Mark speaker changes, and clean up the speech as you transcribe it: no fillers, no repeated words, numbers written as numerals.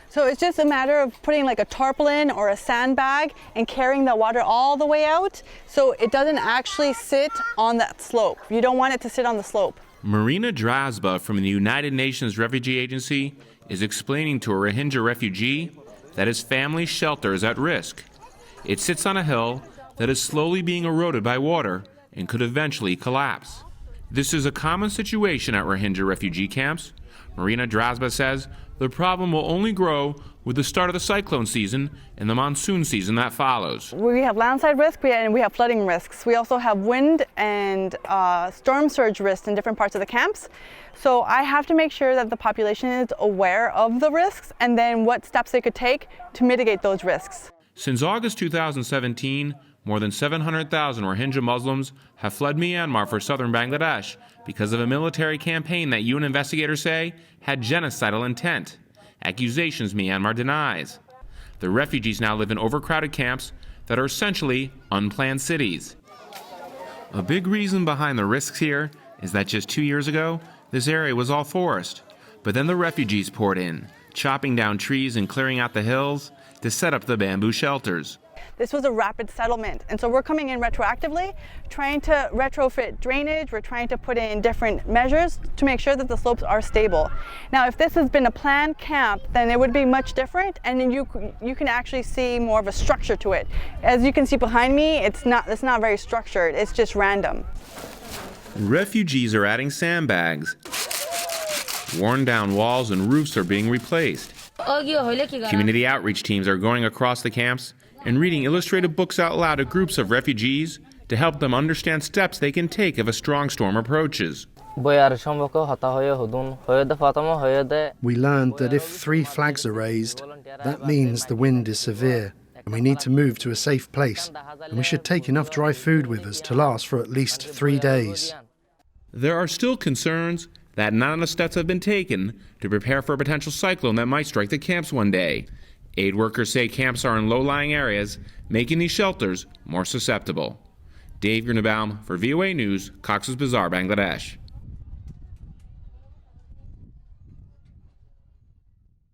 Speaker 1: So it's just a matter of putting like a tarpaulin or a sandbag and carrying the water all the way out so it doesn't actually sit on that slope. You don't want it to sit on the slope.
Speaker 2: Marina Drasba from the United Nations Refugee Agency is explaining to a Rohingya refugee that his family's shelter is at risk. It sits on a hill that is slowly being eroded by water and could eventually collapse. This is a common situation at Rohingya refugee camps. Marina Drasba says the problem will only grow with the start of the cyclone season and the monsoon season that follows.
Speaker 1: We have landslide risk and we have flooding risks. We also have wind and storm surge risks in different parts of the camps. So I have to make sure that the population is aware of the risks and then what steps they could take to mitigate those risks.
Speaker 2: Since August 2017, more than 700,000 Rohingya Muslims have fled Myanmar for southern Bangladesh because of a military campaign that UN investigators say had genocidal intent, accusations Myanmar denies. The refugees now live in overcrowded camps that are essentially unplanned cities. A big reason behind the risks here is that just 2 years ago, this area was all forest. But then the refugees poured in, chopping down trees and clearing out the hills to set up the bamboo shelters.
Speaker 1: This was a rapid settlement, and so we're coming in retroactively, trying to retrofit drainage. We're trying to put in different measures to make sure that the slopes are stable. Now, if this has been a planned camp, then it would be much different, and then you can actually see more of a structure to it. As you can see behind me, it's not very structured. It's just random.
Speaker 2: Refugees are adding sandbags. Worn down walls and roofs are being replaced. Community outreach teams are going across the camps and reading illustrated books out loud to groups of refugees to help them understand steps they can take if a strong storm approaches.
Speaker 3: We learned
Speaker 4: that if 3 flags are raised, that means the wind is severe and we need to move to a safe place, and we should take enough dry food with us to last for at least 3 days.
Speaker 2: There are still concerns that not enough steps have been taken to prepare for a potential cyclone that might strike the camps one day. Aid workers say camps are in low-lying areas, making these shelters more susceptible. Dave Grunebaum for VOA News, Cox's Bazar, Bangladesh.